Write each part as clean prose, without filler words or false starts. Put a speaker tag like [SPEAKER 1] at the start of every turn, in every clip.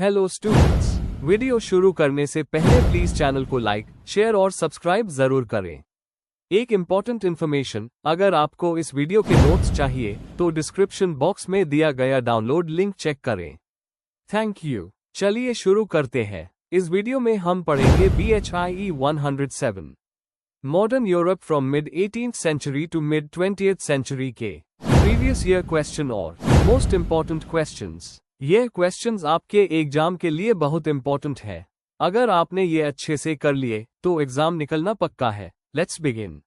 [SPEAKER 1] Hello students, video शुरू करने से पहले प्लीज चैनल को लाइक, शेयर और सब्सक्राइब जरूर करें। एक इम्पॉर्टेंट इन्फॉर्मेशन, अगर आपको इस वीडियो के नोट्स चाहिए तो डिस्क्रिप्शन बॉक्स में दिया गया डाउनलोड लिंक चेक करें। Thank you. चलिए शुरू करते हैं। इस वीडियो में हम पढ़ेंगे BHIE 107 modern Europe from mid 18th century to mid 20th century के प्रीवियस ईयर क्वेश्चन और मोस्ट इम्पॉर्टेंट क्वेश्चंस। ये क्वेश्चंस आपके एग्जाम के लिए बहुत इंपॉर्टेंट है। अगर आपने ये अच्छे से कर लिए तो एग्जाम निकलना पक्का है। Let's begin.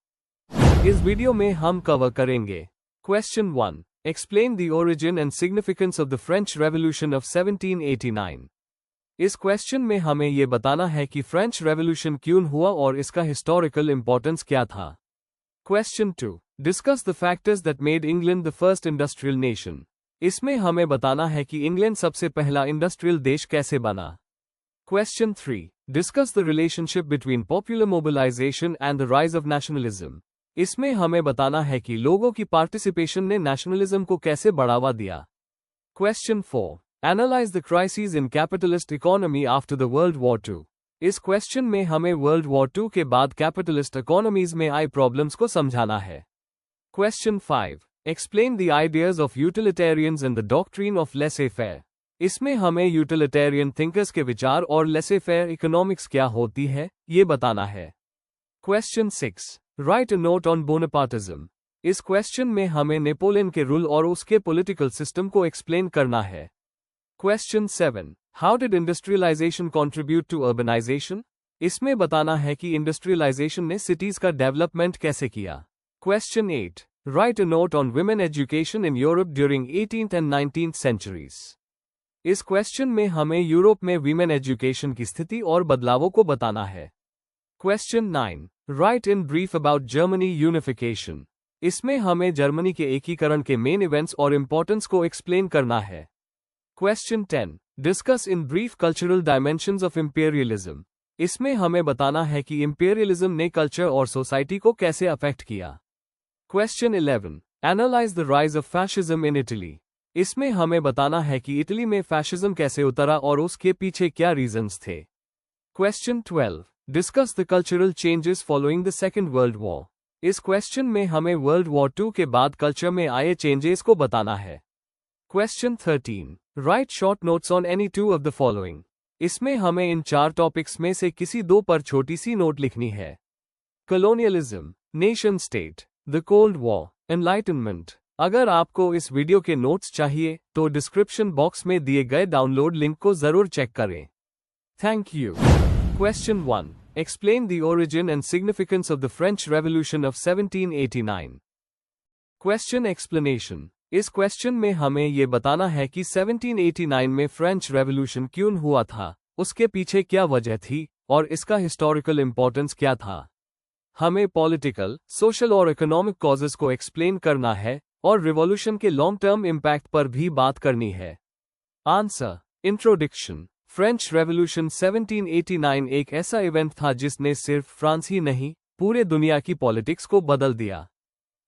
[SPEAKER 1] इस वीडियो में हम कवर करेंगे question 1, explain the origin and significance of the French revolution of 1789। इस क्वेश्चन में हमें ये बताना है कि फ्रेंच रेवोल्यूशन क्यों हुआ और इसका हिस्टोरिकल इंपॉर्टेंस क्या था। Question 2, discuss the factors that made England the first industrial nation. इसमें हमें बताना है कि इंग्लैंड सबसे पहला इंडस्ट्रियल देश कैसे बना। Question 3, discuss the relationship between popular mobilization and the rise of nationalism. इसमें हमें बताना है कि लोगों की पार्टिसिपेशन ने नेशनलिज्म को कैसे बढ़ावा दिया। Question 4, analyse the crisis in capitalist economy after the world war II। इस क्वेश्चन में हमें वर्ल्ड वॉर II के बाद कैपिटलिस्ट इकोनॉमीज में आई प्रॉब्लम्स को समझाना है। Question 5, explain the ideas of utilitarians and the doctrine of laissez faire. इसमें हमें यूटिलिटेरियन थिंकर्स के विचार और लेसे-फेयर इकोनॉमिक्स क्या होती है ये बताना है। Question 6, write a note on Bonapartism. इस क्वेश्चन में हमें नेपोलियन के रूल और उसके पॉलिटिकल सिस्टम को एक्सप्लेन करना है। Question 7, how did industrialization contribute to urbanization. इसमें बताना है कि इंडस्ट्रियलाइजेशन ने सिटीज का डेवलपमेंट कैसे किया। Question 8, write a note on women education in Europe during 18th and 19th centuries. इस क्वेश्चन में हमें यूरोप में वीमेन एजुकेशन की स्थिति और बदलावों को बताना है। Question 9, right in brief about Germany unification. इसमें हमें जर्मनी के एकीकरण के मेन इवेंट्स और इंपॉर्टेंस को एक्सप्लेन करना है। Question 10, discuss in brief cultural dimensions of imperialism. इसमें हमें बताना है कि इंपीरियलिज्म ने कल्चर और सोसाइटी को कैसे अफेक्ट किया। Question 11, analyse the rise of fascism in Italy. इसमें हमें बताना है कि इटली में फैशिज्म कैसे उतरा और उसके पीछे क्या रीजंस थे। Question 12, discuss the cultural changes following the second world war. इस क्वेश्चन में हमें वर्ल्ड वॉर II के बाद कल्चर में आए चेंजेस को बताना है। Question 13, right short notes on any two of the following. इसमें हमें इन 4 टॉपिक्स में से किसी 2 पर छोटी सी नोट लिखनी है। Colonialism, nation state, the cold war, enlightenment. अगर आपको इस वीडियो के नोट्स चाहिए तो डिस्क्रिप्शन बॉक्स में दिए गए डाउनलोड लिंक को जरूर चेक करें। Thank you. Question 1, explain the origin and significance of the French revolution of 1789। Question explanation. इस क्वेश्चन में हमें ये बताना है कि 1789 में फ्रेंच रेवोल्यूशन क्यों हुआ था, उसके पीछे क्या वजह थी और इसका हिस्टोरिकल इंपॉर्टेंस क्या था। हमें पॉलिटिकल, सोशल और इकोनॉमिक कॉजेस को एक्सप्लेन करना है और रिवॉल्यूशन के लॉन्ग टर्म इम्पैक्ट पर भी बात करनी है। आंसर। इंट्रोडक्शन। फ्रेंच रेवोल्यूशन 1789 एक ऐसा इवेंट था जिसने सिर्फ फ्रांस ही नहीं पूरे दुनिया की पॉलिटिक्स को बदल दिया।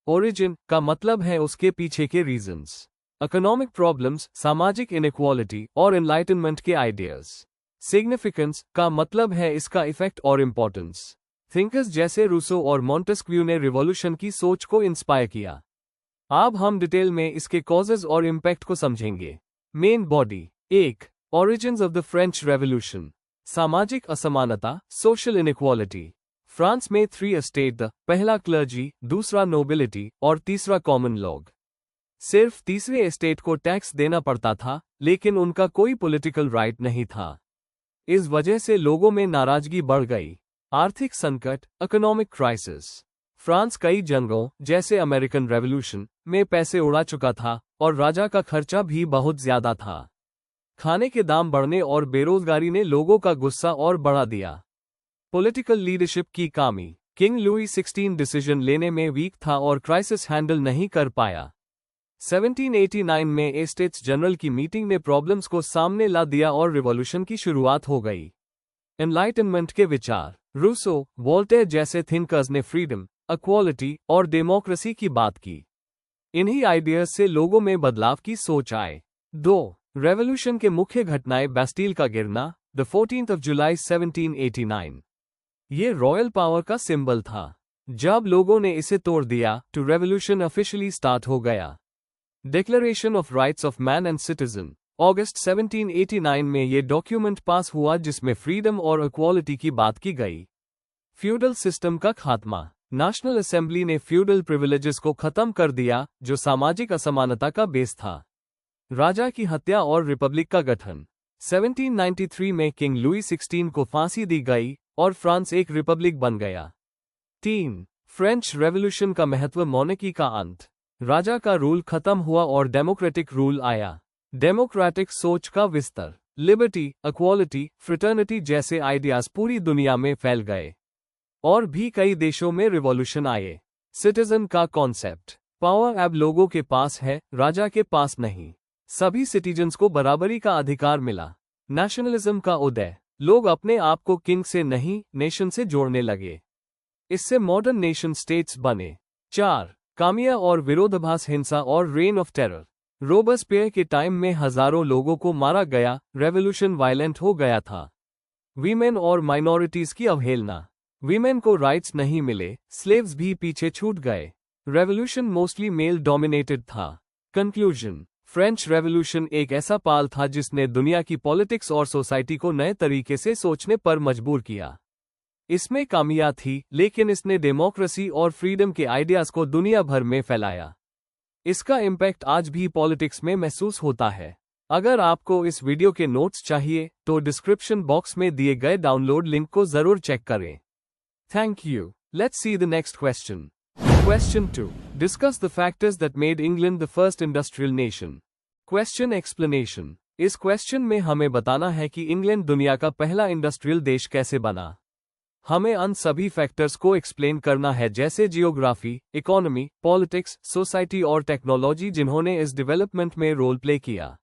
[SPEAKER 1] ओरिजिन का मतलब है उसके पीछे के रीजंस। इकोनॉमिक प्रॉब्लम्स, सामाजिक इनइक्वालिटी और एनलाइटनमेंट के आइडियाज। सिग्निफिकेंस का मतलब है इसका इफेक्ट और इम्पोर्टेंस। थिंकर्स जैसे रूसो और मॉन्टेस्क्यू ने रिवॉल्यूशन की सोच को इंस्पायर किया। अब हम डिटेल में इसके कॉजेज और इम्पैक्ट को समझेंगे। Main body. 1, origins of the French revolution. सामाजिक असमानता, सोशल इनइक्वालिटी। फ्रांस में 3 एस्टेट, पहला क्लर्जी, दूसरा नोबिलिटी और तीसरा कॉमन लॉग। सिर्फ तीसरे एस्टेट को टैक्स देना पड़ता था, लेकिन उनका कोई पॉलिटिकल राइट नहीं था। इस वजह से लोगों में नाराजगी बढ़ गई। आर्थिक संकट, इकोनॉमिक क्राइसिस। फ्रांस कई जंगों जैसे अमेरिकन रेवोल्यूशन में पैसे उड़ा चुका था और राजा का खर्चा भी बहुत ज्यादा था। खाने के दाम बढ़ने और बेरोजगारी ने लोगों का गुस्सा और बढ़ा दिया। पॉलिटिकल लीडरशिप की कमी। किंग लुई 16 डिसीजन लेने में वीक था और क्राइसिस हैंडल नहीं कर पाया। 1789 में एस्टेट्स जनरल की मीटिंग ने प्रॉब्लम्स को सामने ला दिया और रिवॉल्यूशन की शुरुआत हो गई। एनलाइटनमेंट के विचार। रूसो, वोल्टेयर जैसे थिंकर्स ने फ्रीडम, इक्वालिटी और डेमोक्रेसी की बात की। इन्हीं आइडियाज से लोगों में बदलाव की सोच आए। 2, रेवोल्यूशन के मुख्य घटनाएं बैस्टिल का गिरना, द 14th of July 1789। ये रॉयल पावर का सिंबल था। जब लोगों ने इसे तोड़ दिया तो रेवोल्यूशन ऑफिशियली स्टार्ट हो गया। Declaration of rights of man and citizen, अगस्त 1789 में ये डॉक्यूमेंट पास हुआ जिसमें फ्रीडम और इक्वालिटी की बात की गई। फ्यूडल सिस्टम का खात्मा, नेशनल असेंबली ने फ्यूडल प्रिविलेजेस को खत्म कर दिया जो सामाजिक असमानता का बेस था। राजा की हत्या और रिपब्लिक का गठन, 1793 में किंग लुई 16 को फांसी दी गई और फ्रांस एक रिपब्लिक बन गया। 3. फ्रेंच रेवोल्यूशन का महत्व, मोनार्की का अंत, राजा का रूल खत्म हुआ और डेमोक्रेटिक रूल आया। डेमोक्रेटिक सोच का विस्तार, लिबर्टी, इक्वालिटी, फ्रेटर्निटी जैसे आइडियाज पूरी दुनिया में फैल गए और भी कई देशों में रिवॉल्यूशन आए। सिटीजन का कॉन्सेप्ट, पावर अब लोगों के पास है, राजा के पास नहीं। सभी सिटीजन्स को बराबरी का अधिकार मिला। नेशनलिज्म का उदय, लोग अपने आप को किंग से नहीं नेशन से जोड़ने लगे। इससे मॉडर्न नेशन स्टेट्स बने। 4. कामिया और विरोधाभास, हिंसा और रेन ऑफ टेरर, रोबेस्पियर के टाइम में हजारों लोगों को मारा गया, रेवोल्यूशन वायलेंट हो गया था। वीमेन और माइनॉरिटीज की अवहेलना, वीमेन को राइट्स नहीं मिले, स्लेव्स भी पीछे छूट गए। रेवोल्यूशन मोस्टली मेल डोमिनेटेड था। कंक्लूजन, फ्रेंच रेवोल्यूशन एक ऐसा पाल था जिसने दुनिया की पॉलिटिक्स और सोसाइटी को नए तरीके से सोचने पर मजबूर किया। इसमें खामियां थी, लेकिन इसने डेमोक्रेसी और फ्रीडम के आइडियाज को दुनिया भर में फैलाया। इसका इम्पैक्ट आज भी पॉलिटिक्स में महसूस होता है। अगर आपको इस वीडियो के नोट्स चाहिए तो डिस्क्रिप्शन बॉक्स में दिए गए डाउनलोड लिंक को जरूर चेक करें। Thank you. Let's see the next question. Question 2. Discuss the factors that made England the first industrial nation. Question explanation. इस क्वेश्चन में हमें बताना है कि इंग्लैंड दुनिया का पहला इंडस्ट्रियल देश कैसे बना। हमें उन सभी फैक्टर्स को एक्सप्लेन करना है जैसे जियोग्राफी, इकोनॉमी, पॉलिटिक्स, सोसाइटी और टेक्नोलॉजी जिन्होंने इस डेवलपमेंट में रोल प्ले किया।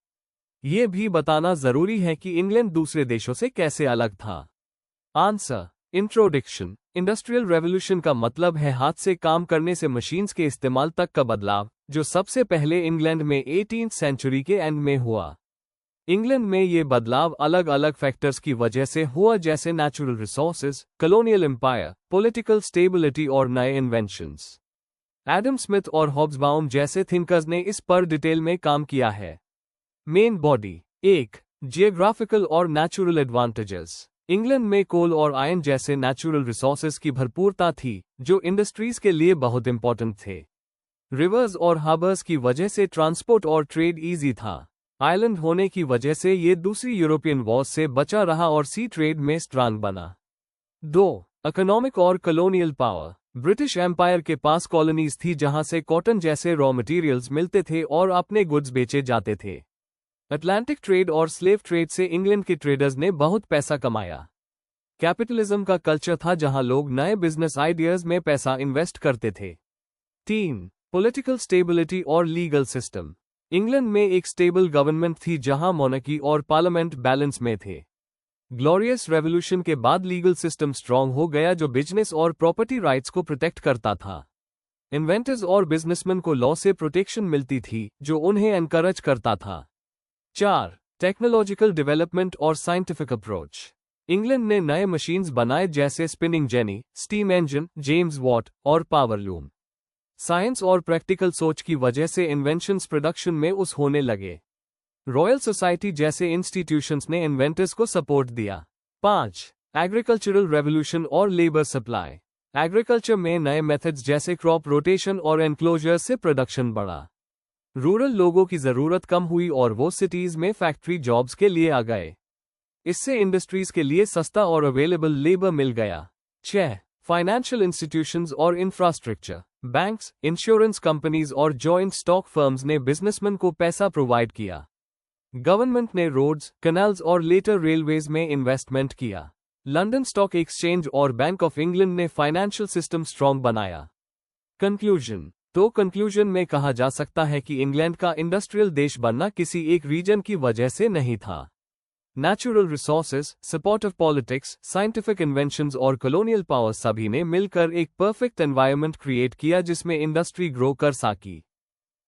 [SPEAKER 1] ये भी बताना जरूरी है कि इंग्लैंड दूसरे देशों से कैसे अलग था। आंसर। इंट्रोडक्शन। इंडस्ट्रियल रेवोल्यूशन का मतलब है हाथ से काम करने से मशीन्स के इस्तेमाल तक का बदलाव, जो सबसे पहले इंग्लैंड में 18th सेंचुरी के एंड में हुआ। इंग्लैंड में ये बदलाव अलग अलग फैक्टर्स की वजह से हुआ जैसे natural resources, colonial empire, political stability और नए इन्वेंशंस। एडम स्मिथ और हॉब्सबाउम जैसे थिंकर्स ने इस पर डिटेल में काम किया है। Main body. 1. जियोग्राफिकल और नेचुरल एडवांटेजेस। इंग्लैंड में कोल और आयरन जैसे नेचुरल रिसोर्सेज की भरपूरता थी जो इंडस्ट्रीज के लिए बहुत इंपॉर्टेंट थे। रिवर्स और हार्बर्स की वजह से ट्रांसपोर्ट और ट्रेड इजी था। आइलैंड होने की वजह से ये दूसरी यूरोपियन वॉर्स से बचा रहा और सी ट्रेड में स्ट्रांग बना। 2. इकोनॉमिक और कॉलोनियल पावर। ब्रिटिश एम्पायर के पास कॉलोनीज थी जहां से कॉटन जैसे रॉ मटेरियल्स मिलते थे और अपने गुड्स बेचे जाते थे। अटलांटिक ट्रेड और स्लेव ट्रेड से इंग्लैंड के ट्रेडर्स ने बहुत पैसा कमाया। कैपिटलिज्म का कल्चर था जहां लोग नए बिजनेस आइडियाज में पैसा इन्वेस्ट करते थे। 3. पॉलिटिकल स्टेबिलिटी और लीगल सिस्टम। इंग्लैंड में एक स्टेबल गवर्नमेंट थी जहां मोनार्की और पार्लियामेंट बैलेंस में थे। ग्लोरियस रेवोल्यूशन के बाद लीगल सिस्टम स्ट्रांग हो गया जो बिजनेस और प्रॉपर्टी राइट्स को प्रोटेक्ट करता था। इन्वेंटर्स और बिजनेसमैन को लॉ से प्रोटेक्शन मिलती थी जो उन्हें एनकरेज करता था। 4. टेक्नोलॉजिकल डेवलपमेंट और साइंटिफिक अप्रोच। इंग्लैंड ने नए मशीन्स बनाए जैसे spinning jenny, steam engine, James Watt और पावर लूम। साइंस और प्रैक्टिकल सोच की वजह से इन्वेंशंस प्रोडक्शन में उस होने लगे। रॉयल सोसाइटी जैसे इंस्टीट्यूशंस ने इन्वेंटर्स को सपोर्ट दिया। 5. एग्रीकल्चरल रेवोल्यूशन और लेबर सप्लाई। एग्रीकल्चर में नए मेथड्स जैसे क्रॉप रोटेशन और एनक्लोजर से प्रोडक्शन बढ़ा। रूरल लोगों की जरूरत कम हुई और वो सिटीज में फैक्ट्री जॉब्स के लिए आ गए। इससे इंडस्ट्रीज के लिए सस्ता और अवेलेबल लेबर मिल गया। 6. फाइनेंशियल इंस्टीट्यूशंस और इंफ्रास्ट्रक्चर। बैंक्स, इंश्योरेंस कंपनीज और जॉइंट स्टॉक फर्म्स ने बिजनेसमैन को पैसा प्रोवाइड किया। गवर्नमेंट ने रोड्स, कैनाल्स और लेटर रेलवेज में इन्वेस्टमेंट किया। लंदन स्टॉक एक्सचेंज और बैंक ऑफ इंग्लैंड ने फाइनेंशियल सिस्टम स्ट्रॉन्ग बनाया। कंक्लूजन। तो कंक्लूजन में कहा जा सकता है कि इंग्लैंड का इंडस्ट्रियल देश बनना किसी एक रीजन की वजह से नहीं था। Natural resources, supportive politics, scientific inventions और कॉलोनियल पावर सभी ने मिलकर एक परफेक्ट एनवायरनमेंट क्रिएट किया जिसमें इंडस्ट्री ग्रो कर सकी।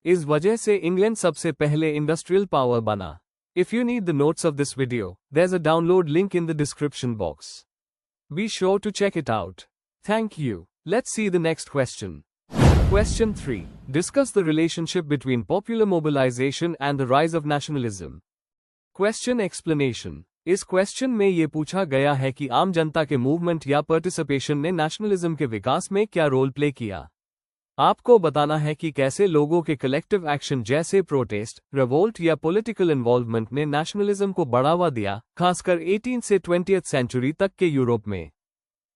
[SPEAKER 1] इस वजह से इंग्लैंड सबसे पहले इंडस्ट्रियल पावर बना। If you need the notes of this video, there's a download link in the description box. Be sure to check it out. Thank you. Let's see the next question. Question 3. Discuss the relationship between popular mobilization and the rise of nationalism. Question explanation. इस question में ये पूछा गया है कि आम जनता के movement या पार्टिसिपेशन ने नेशनलिज्म के विकास में क्या रोल प्ले किया। आपको बताना है कि कैसे लोगों के कलेक्टिव एक्शन जैसे प्रोटेस्ट, रिवोल्ट या पॉलिटिकल इन्वॉल्वमेंट ने नेशनलिज्म को बढ़ावा दिया, खासकर 18th से 20th सेंचुरी तक के यूरोप में।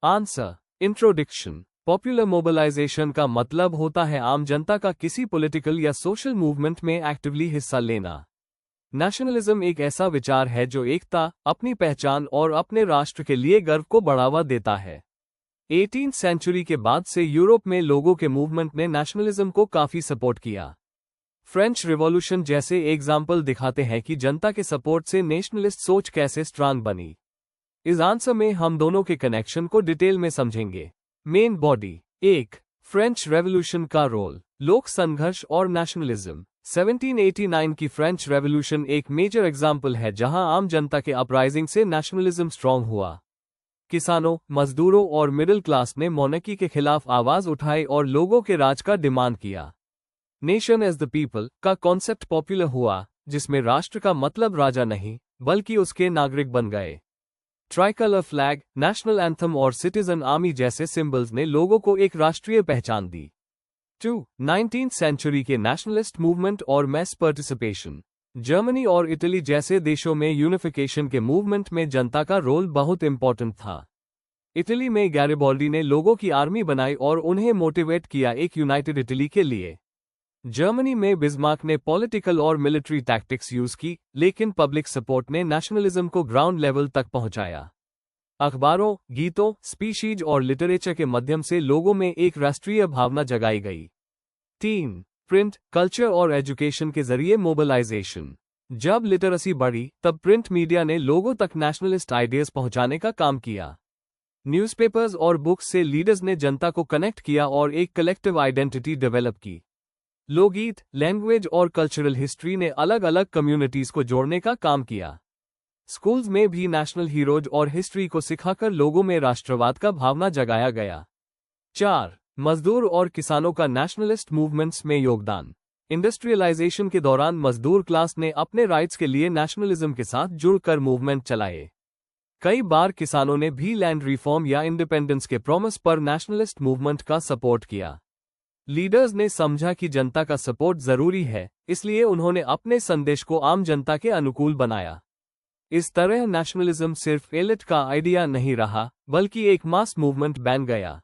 [SPEAKER 1] आंसर। इंट्रोडक्शन। पॉपुलर मोबिलाइजेशन का मतलब होता है आम जनता का किसी पॉलिटिकल या सोशल मूवमेंट में एक्टिवली हिस्सा लेना। नेशनलिज्म एक ऐसा विचार है जो एकता, अपनी पहचान और अपने राष्ट्र के लिए गर्व को बढ़ावा देता है। 18th सेंचुरी के बाद से यूरोप में लोगों के मूवमेंट ने नेशनलिज्म को काफी सपोर्ट किया। फ्रेंच रिवॉल्यूशन जैसे एग्जाम्पल दिखाते हैं कि जनता के सपोर्ट से नेशनलिस्ट सोच कैसे स्ट्रांग बनी। इस आंसर में हम दोनों के कनेक्शन को डिटेल में समझेंगे। Main body. 1. फ्रेंच रेवोल्यूशन का रोल, लोक संघर्ष और नेशनलिज्म। 1789 की फ्रेंच रेवोल्यूशन एक मेजर एग्जाम्पल है जहां आम जनता के अपराइजिंग से नेशनलिज्म स्ट्रांग हुआ। किसानों, मजदूरों और मिडिल क्लास ने मोनार्की के खिलाफ आवाज उठाई और लोगों के राज का डिमांड किया। नेशन एज द पीपल का कॉन्सेप्ट पॉपुलर हुआ, जिसमें राष्ट्र का मतलब राजा नहीं बल्कि उसके नागरिक बन गए। ट्राइकलर फ्लैग, नेशनल एंथम और सिटीजन आर्मी जैसे सिंबल्स ने लोगों को एक राष्ट्रीय पहचान दी। 2. 19th सेंचुरी के नेशनलिस्ट मूवमेंट और मैस पार्टिसिपेशन। जर्मनी और इटली जैसे देशों में यूनिफिकेशन के मूवमेंट में जनता का रोल बहुत इंपॉर्टेंट था। इटली में गैरिबाल्डी ने लोगों की आर्मी बनाई और उन्हें मोटिवेट किया एक यूनाइटेड इटली के लिए। जर्मनी में बिस्मार्क ने पॉलिटिकल और मिलिट्री टैक्टिक्स यूज की, लेकिन पब्लिक सपोर्ट ने नेशनलिज्म को ग्राउंड लेवल तक पहुंचाया। अखबारों, गीतों, स्पीशीज और लिटरेचर के माध्यम से लोगों में एक राष्ट्रीय भावना जगाई गई। 3. प्रिंट, कल्चर और एजुकेशन के जरिए मोबिलाइजेशन। जब लिटरेसी बढ़ी, तब प्रिंट मीडिया ने लोगों तक नेशनलिस्ट आइडियाज पहुंचाने का काम किया। न्यूज़पेपर्स और बुक्स से लीडर्स ने जनता को कनेक्ट किया और एक कलेक्टिव आइडेंटिटी डेवलप की। लोकगीत, लैंग्वेज और कल्चरल हिस्ट्री ने अलग अलग कम्युनिटीज को जोड़ने का काम किया। स्कूल्स में भी नेशनल हीरोज और हिस्ट्री को सिखाकर लोगों में राष्ट्रवाद का भावना जगाया गया। 4. मजदूर और किसानों का नेशनलिस्ट मूवमेंट्स में योगदान। इंडस्ट्रियलाइजेशन के दौरान मजदूर क्लास ने अपने राइट्स के लिए नेशनलिज्म के साथ जुड़कर मूवमेंट चलाए। कई बार किसानों ने भी लैंड रिफॉर्म या इंडिपेंडेंस के प्रॉमिस पर नेशनलिस्ट मूवमेंट का सपोर्ट किया। लीडर्स ने समझा कि जनता का सपोर्ट जरूरी है, इसलिए उन्होंने अपने संदेश को आम जनता के अनुकूल बनाया। इस तरह नेशनलिज्म सिर्फ एलिट का आइडिया नहीं रहा, बल्कि एक मास मूवमेंट बन गया।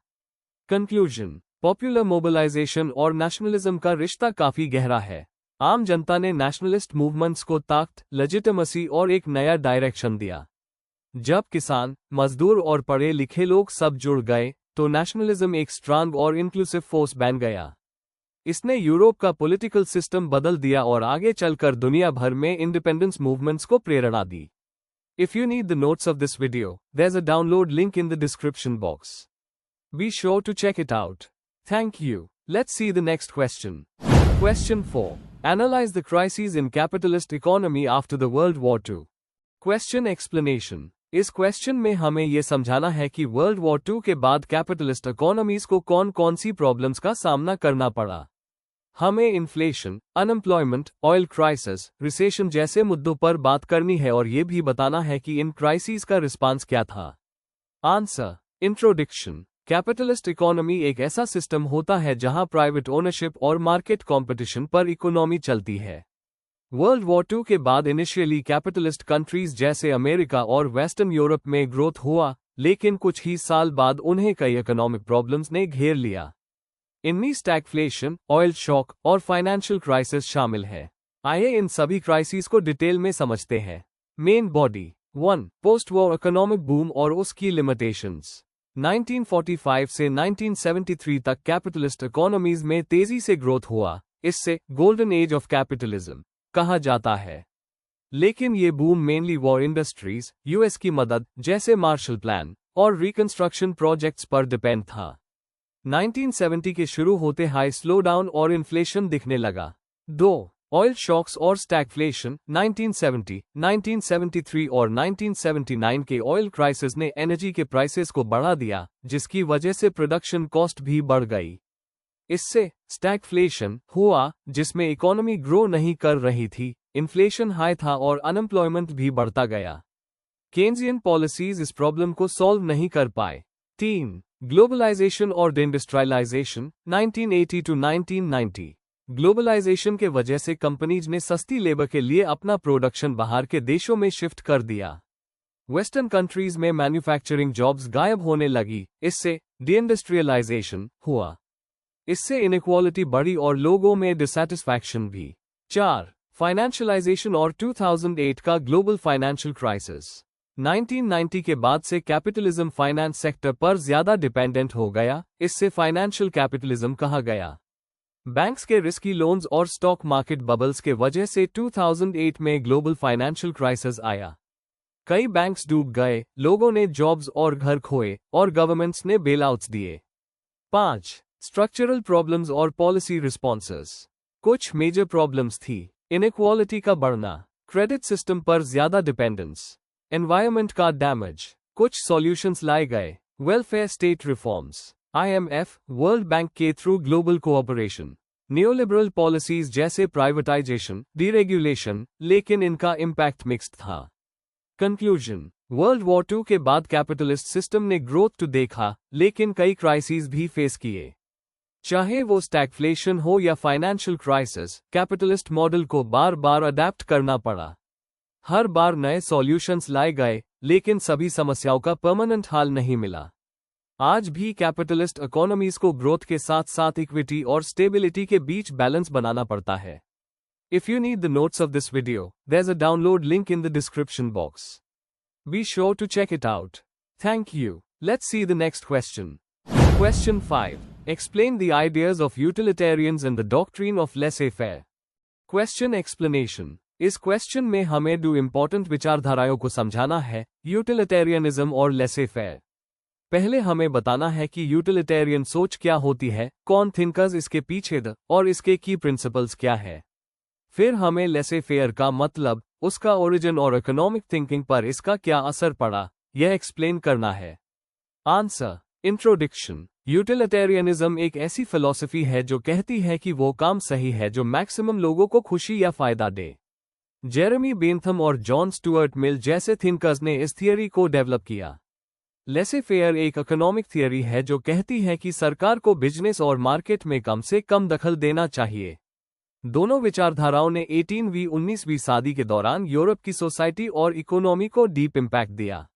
[SPEAKER 1] कंक्लूजन। पॉपुलर मोबिलाइजेशन और नेशनलिज्म का रिश्ता काफी गहरा है। आम जनता ने नेशनलिस्ट मूवमेंट्स को ताकत, लेजिटिमेसी और एक नया डायरेक्शन दिया। जब किसान, मजदूर और पढ़े लिखे लोग सब जुड़ गए, तो नेशनलिज्म एक स्ट्रांग और इंक्लूसिव फोर्स बन गया। इसने यूरोप का पॉलिटिकल सिस्टम बदल दिया और आगे चलकर दुनिया भर में इंडिपेंडेंस मूवमेंट्स को प्रेरणा दी। If you need the notes of this video, there's a download link in the description box. Be sure to check it out. Thank you. Let's see the next question. Question 4. Analyze the crises in capitalist economy after the World War II. Question explanation. इस question में हमें यह समझाना है कि world war II के बाद capitalist economies को कौन कौन सी प्रॉब्लम्स का सामना करना पड़ा। हमें inflation, unemployment, oil crisis, recession जैसे मुद्दों पर बात करनी है और ये भी बताना है कि इन क्राइसिस का रिस्पांस क्या था। आंसर। इंट्रोडक्शन। कैपिटलिस्ट इकोनॉमी एक ऐसा सिस्टम होता है जहां प्राइवेट ओनरशिप और मार्केट कंपटीशन पर इकोनॉमी चलती है। वर्ल्ड वॉर II के बाद इनिशियली कैपिटलिस्ट कंट्रीज जैसे अमेरिका और वेस्टर्न यूरोप में ग्रोथ हुआ, लेकिन कुछ ही साल बाद उन्हें कई इकोनॉमिक प्रॉब्लम्स ने घेर लिया। इनमें स्टैगफ्लेशन, ऑयल शॉक और फाइनेंशियल क्राइसिस शामिल है। आइए इन सभी क्राइसिस को डिटेल में समझते हैं। Main body. 1. Post war economic boom और उसकी लिमिटेशंस। 1945 से 1973 तक कैपिटलिस्ट इकोनॉमीज में तेजी से ग्रोथ हुआ, इससे गोल्डन एज ऑफ कैपिटलिज्म कहा जाता है। लेकिन ये boom mainly war industries, US की मदद जैसे मार्शल प्लान और रिकंस्ट्रक्शन प्रोजेक्ट्स पर डिपेंड था। 1970 के शुरू होते हाई स्लो डाउन और इन्फ्लेशन दिखने लगा। 2. ऑयल शॉक्स और स्टैगफ्लेशन 1970, 1973 और 1979 के ऑयल क्राइसिस ने एनर्जी के प्राइसेस को बढ़ा दिया, जिसकी वजह से प्रोडक्शन कॉस्ट भी बढ़ गई। इससे स्टैगफ्लेशन हुआ, जिसमें इकोनॉमी ग्रो नहीं कर रही थी, इन्फ्लेशन हाई था और अनएम्प्लॉयमेंट भी बढ़ता गया। केन्जियन पॉलिसीज इस प्रॉब्लम को सॉल्व नहीं कर पाए। 3. ग्लोबलाइजेशन और डिइंडस्ट्रियलाइजेशन 1980 to 1990। ग्लोबलाइजेशन के वजह से कंपनीज ने सस्ती लेबर के लिए अपना प्रोडक्शन बाहर के देशों में शिफ्ट कर दिया। वेस्टर्न कंट्रीज में मैन्युफैक्चरिंग जॉब्स गायब होने लगी, इससे डिइंडस्ट्रियलाइजेशन हुआ। इससे इनइक्वालिटी बढ़ी और लोगों में डिसैटिस्फैक्शन भी। 4. फाइनेंशियलाइजेशन और 2008 का ग्लोबल फाइनेंशियल क्राइसिस। 1990 के बाद से कैपिटलिज्म फाइनेंस सेक्टर पर ज्यादा डिपेंडेंट हो गया, इससे फाइनेंशियल कैपिटलिज्म कहा गया। बैंक्स के रिस्की लोन्स और स्टॉक मार्केट बबल्स के वजह से 2008 में ग्लोबल फाइनेंशियल क्राइसिस आया। कई बैंक्स डूब गए, लोगों ने जॉब्स और घर खोए, और गवर्नमेंट्स ने बेलआउट्स दिए। 5. स्ट्रक्चरल प्रॉब्लम्स और पॉलिसी रिस्पॉन्सेस। कुछ मेजर प्रॉब्लम्स थी। इनइक्वालिटी का बढ़ना, क्रेडिट सिस्टम पर ज्यादा डिपेंडेंस, एनवायरनमेंट का डैमेज। कुछ सॉल्यूशंस लाए गए। Welfare state reforms, IMF, world bank के थ्रू ग्लोबल कोऑपरेशन, न्यूलिबरल पॉलिसीज जैसे प्राइवेटाइजेशन, डीरेगुलेशन, लेकिन इनका इम्पैक्ट मिक्स्ड था। कंक्लूजन, वर्ल्ड वॉर II के बाद कैपिटलिस्ट सिस्टम ने ग्रोथ तो देखा, लेकिन कई क्राइसिस भी फेस किए। चाहे वो स्टैगफ्लेशन हो या फाइनेंशियल क्राइसिस, कैपिटलिस्ट मॉडल को बार बार अडेप्ट करना पड़ा। हर बार नए सॉल्यूशंस लाए गए, लेकिन सभी समस्याओं का परमानेंट हल नहीं मिला। आज भी कैपिटलिस्ट इकोनॉमीज को ग्रोथ के साथ साथ इक्विटी और स्टेबिलिटी के बीच बैलेंस बनाना पड़ता है। If you need the notes of this video, there's a download link in the description box. Be sure to check it out. Thank you. Let's see the next question. Question 5. Explain the ideas of utilitarians and the doctrine of laissez-faire. Question explanation. इस question में हमें दो important विचारधाराओं को समझाना है, utilitarianism और laissez-faire। पहले हमें बताना है कि यूटिलिटेरियन सोच क्या होती है, कौन थिंकर्स इसके पीछे द और इसके की प्रिंसिपल्स क्या है। फिर हमें laissez-faire का मतलब, उसका ओरिजिन और इकोनॉमिक थिंकिंग पर इसका क्या असर पड़ा, यह एक्सप्लेन करना है। आंसर। इंट्रोडक्शन। यूटिलिटेरियनिज्म एक ऐसी फिलॉसफी है जो कहती है कि वो काम सही है जो मैक्सिमम लोगों को खुशी या फायदा दे। जेरेमी बेंथम और जॉन स्टुअर्ट मिल जैसे थिंकर्स ने इस थियरी को डेवलप किया। laissez-faire एक इकोनॉमिक थियरी है जो कहती है कि सरकार को बिजनेस और मार्केट में कम से कम दखल देना चाहिए। दोनों विचारधाराओं ने 18वीं-19वीं सदी के दौरान यूरोप की सोसाइटी और इकोनॉमी को डीप इम्पैक्ट दिया।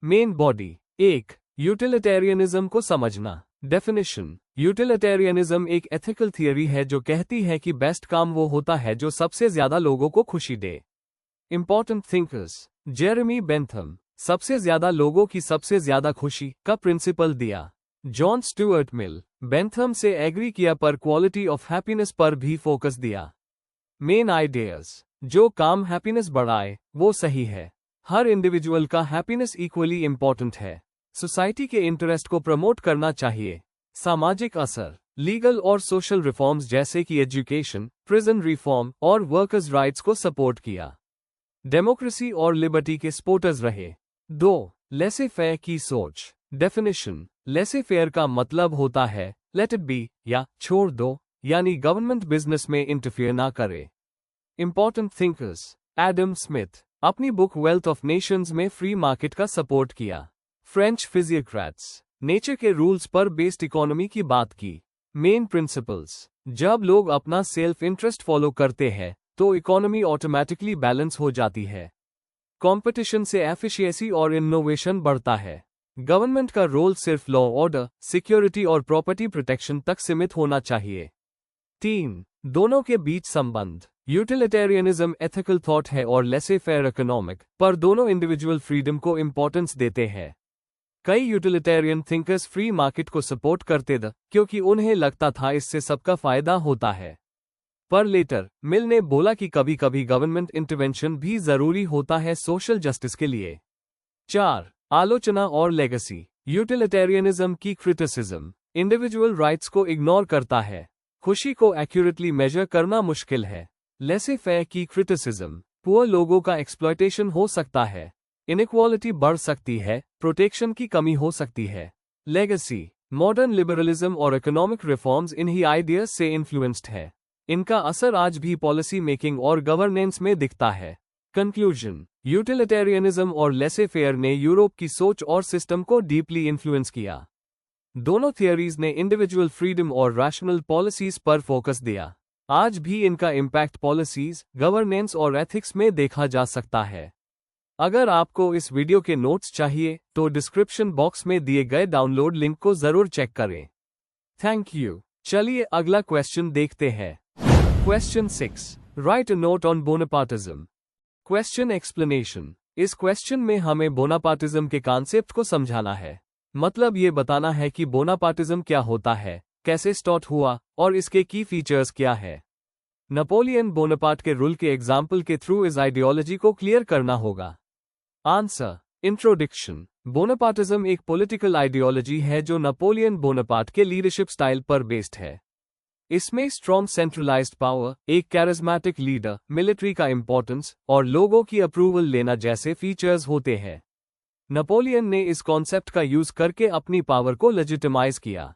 [SPEAKER 1] Main body. 1. यूटिलिटेरियनिज्म को समझना। डेफिनेशन। यूटिलिटेरियनिज्म एक एथिकल थियरी है जो कहती है कि बेस्ट काम वो होता है जो सबसे ज्यादा लोगों को खुशी दे। Important thinkers. जेरेमी बेंथम, सबसे ज्यादा लोगों की सबसे ज्यादा खुशी का प्रिंसिपल दिया। जॉन स्टुअर्ट मिल, बेंथम से एग्री किया पर क्वालिटी ऑफ हैप्पीनेस पर भी फोकस दिया। Main ideas. जो काम हैप्पीनेस बढ़ाए, वो सही है। हर इंडिविजुअल का हैप्पीनेस इक्वली इंपॉर्टेंट है। सोसाइटी के इंटरेस्ट को प्रमोट करना चाहिए। सामाजिक असर। लीगल और सोशल रिफॉर्म्स जैसे कि एजुकेशन, प्रिजन रिफॉर्म और वर्कर्स राइट्स को सपोर्ट किया। डेमोक्रेसी और लिबर्टी के सपोर्टर्स रहे। 2. laissez-faire की सोच। डेफिनेशन। laissez-faire का मतलब होता है लेट इट बी या छोड़ दो, यानी गवर्नमेंट बिजनेस में इंटरफियर ना करे। Important thinkers. एडम स्मिथ, अपनी बुक वेल्थ ऑफ नेशंस में फ्री मार्केट का सपोर्ट किया। फ्रेंच फिजियोक्रेट्स, नेचर के रूल्स पर बेस्ड इकोनॉमी की बात की। Main principles. जब लोग अपना सेल्फ इंटरेस्ट फॉलो करते हैं तो इकोनॉमी ऑटोमेटिकली बैलेंस हो जाती है। कंपटीशन से एफिशिएंसी और इनोवेशन बढ़ता है। गवर्नमेंट का रोल सिर्फ लॉ ऑर्डर, सिक्योरिटी और प्रॉपर्टी प्रोटेक्शन तक सीमित होना चाहिए। 3. दोनों के बीच संबंध। यूटिलिटेरियनिज्म एथिकल थॉट है और laissez-faire इकोनॉमिक, पर दोनों इंडिविजुअल फ्रीडम को इंपॉर्टेंस देते हैं। कई यूटिलिटेरियन थिंकर्स फ्री मार्केट को सपोर्ट करते थे क्योंकि उन्हें लगता था इससे सबका फायदा होता है। पर लेटर मिल ने बोला कि कभी कभी गवर्नमेंट इंटरवेंशन भी जरूरी होता है सोशल जस्टिस के लिए। 4. आलोचना और लेगेसी। यूटिलिटेरियनिज्म की क्रिटिसिज्म। इंडिविजुअल राइट्स को इग्नोर करता है। खुशी को एक्यूरेटली मेजर करना मुश्किल है। लेसे फेयर की क्रिटिसिज्म, पुअर लोगों का एक्सप्लॉयटेशन हो सकता है, इनइक्वालिटी बढ़ सकती है, प्रोटेक्शन की कमी हो सकती है। लेगेसी, मॉडर्न लिबरलिज्म और इकोनॉमिक रिफॉर्म्स इन्हीं आइडियाज से इन्फ्लुएंस्ड है। इनका असर आज भी पॉलिसी मेकिंग और गवर्नेंस में दिखता है। कंक्लूजन, यूटिलिटेरियनिज्म और लेसे फेयर ने यूरोप की सोच और सिस्टम को डीपली इन्फ्लुएंस किया। दोनों थियरीज ने इंडिविजुअल फ्रीडम और रैशनल पॉलिसीज पर फोकस दिया। आज भी इनका इम्पैक्ट पॉलिसीज, गवर्नेंस और एथिक्स में देखा जा सकता है। अगर आपको इस वीडियो के नोट्स चाहिए तो डिस्क्रिप्शन बॉक्स में दिए गए डाउनलोड लिंक को जरूर चेक करें। Thank you. चलिए अगला क्वेश्चन देखते हैं। Question 6, write a note on Bonapartism. Question explanation, इस क्वेश्चन में हमें बोनापार्टिज्म के कॉन्सेप्ट को समझाना है। मतलब ये बताना है कि बोनापार्टिज्म क्या होता है, कैसे स्टार्ट हुआ और इसके की फीचर्स क्या है। नेपोलियन बोनापार्ट के रूल के एग्जाम्पल के थ्रू इस आइडियोलॉजी को क्लियर करना होगा। Answer, introduction. बोनापार्टिज्म एक पॉलिटिकल आइडियोलॉजी है जो नेपोलियन बोनापार्ट के लीडरशिप स्टाइल पर बेस्ड है। इसमें स्ट्रॉन्ग सेंट्रलाइज्ड पावर, एक कैरिज्मेटिक लीडर, मिलिट्री का इंपॉर्टेंस और लोगों की अप्रूवल लेना जैसे फीचर्स होते हैं। नेपोलियन ने इस कॉन्सेप्ट का यूज करके अपनी पावर को लेजिटिमाइज किया।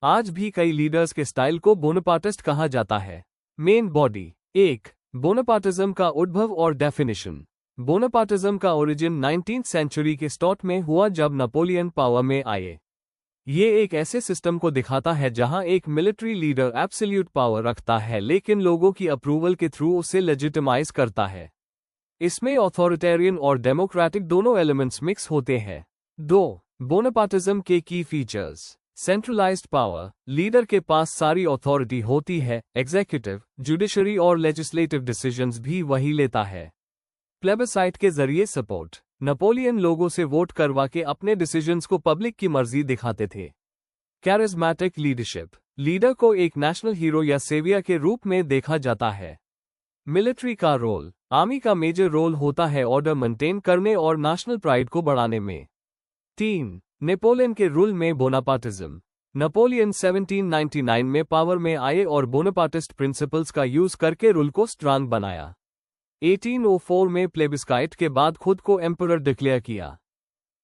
[SPEAKER 1] आज भी कई लीडर्स के स्टाइल को बोनापार्टिस्ट कहा जाता है। Main body. 1. बोनापार्टिज्म का उद्भव और डेफिनेशन। बोनापार्टिज्म का ओरिजिन 19th सेंचुरी के स्टार्ट में हुआ जब नेपोलियन पावर में आए। ये एक ऐसे सिस्टम को दिखाता है जहां एक मिलिट्री लीडर एब्सोल्यूट पावर रखता है लेकिन लोगों की अप्रूवल के थ्रू उसे लेजिटिमाइज करता है। इसमें ऑथोरिटेरियन और डेमोक्रेटिक दोनों एलिमेंट्स मिक्स होते हैं। 2. बोनापार्टिज्म के की फीचर्स। सेंट्रलाइज्ड पावर, लीडर के पास सारी अथॉरिटी होती है, एग्जीक्यूटिव, जुडिशरी और लेजिस्लेटिव डिसीजंस भी वही लेता है। प्लेबिसाइट के जरिए सपोर्ट, नेपोलियन लोगों से वोट करवा के अपने डिसीजंस को पब्लिक की मर्जी दिखाते थे। कैरिज्मेटिक लीडरशिप, लीडर को एक नेशनल हीरो या सेवियर के रूप में देखा जाता है। मिलिट्री का रोल, आर्मी का मेजर रोल होता है ऑर्डर मेंटेन करने और नेशनल प्राइड को बढ़ाने में। 3. नेपोलियन के रूल में बोनापार्टिज्म। नेपोलियन 1799 में पावर में आए और बोनापार्टिस्ट प्रिंसिपल्स का यूज करके रूल को स्ट्रांग बनाया। 1804 में प्लेबिस्काइट के बाद खुद को एम्परर डिक्लेयर किया।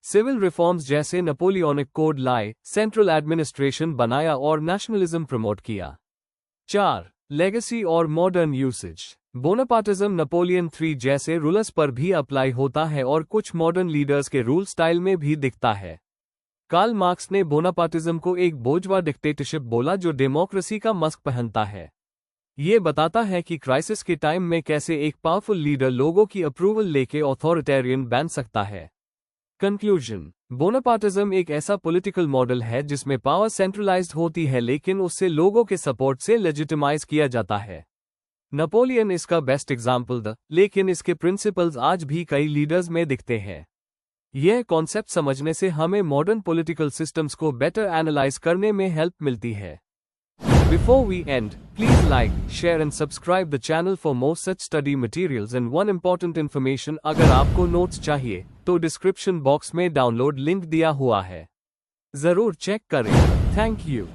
[SPEAKER 1] सिविल रिफॉर्म्स जैसे नेपोलियनिक कोड लाए, सेंट्रल एडमिनिस्ट्रेशन बनाया और नेशनलिज्म प्रमोट किया। 4. लेगेसी और मॉडर्न यूसेज। बोनापार्टिज्म नेपोलियन 3 जैसे रूलर्स पर भी अप्लाई होता है और कुछ मॉडर्न लीडर्स के रूल स्टाइल में भी दिखता है। कार्ल मार्क्स ने बोनापार्टिज्म को एक बोर्जवा डिक्टेटरशिप बोला जो डेमोक्रेसी का मस्क पहनता है। ये बताता है कि क्राइसिस के टाइम में कैसे एक पावरफुल लीडर लोगों की अप्रूवल लेके ऑथोरिटेरियन बन सकता है। कंक्लूजन, बोनापार्टिज्म एक ऐसा पॉलिटिकल मॉडल है जिसमें पावर सेंट्रलाइज्ड होती है लेकिन उससे लोगों के सपोर्ट से लेजिटिमाइज किया जाता है। नेपोलियन इसका बेस्ट एग्जाम्पल था, लेकिन इसके प्रिंसिपल्स आज भी कई लीडर्स में दिखते हैं। यह कॉन्सेप्ट समझने से हमें मॉडर्न पॉलिटिकल सिस्टम्स को बेटर एनालाइज करने में हेल्प मिलती है। Before we end, please like, share and subscribe the channel for more such study materials and one important information अगर आपको नोट्स चाहिए तो डिस्क्रिप्शन बॉक्स में डाउनलोड लिंक दिया हुआ है, जरूर चेक करें। Thank you.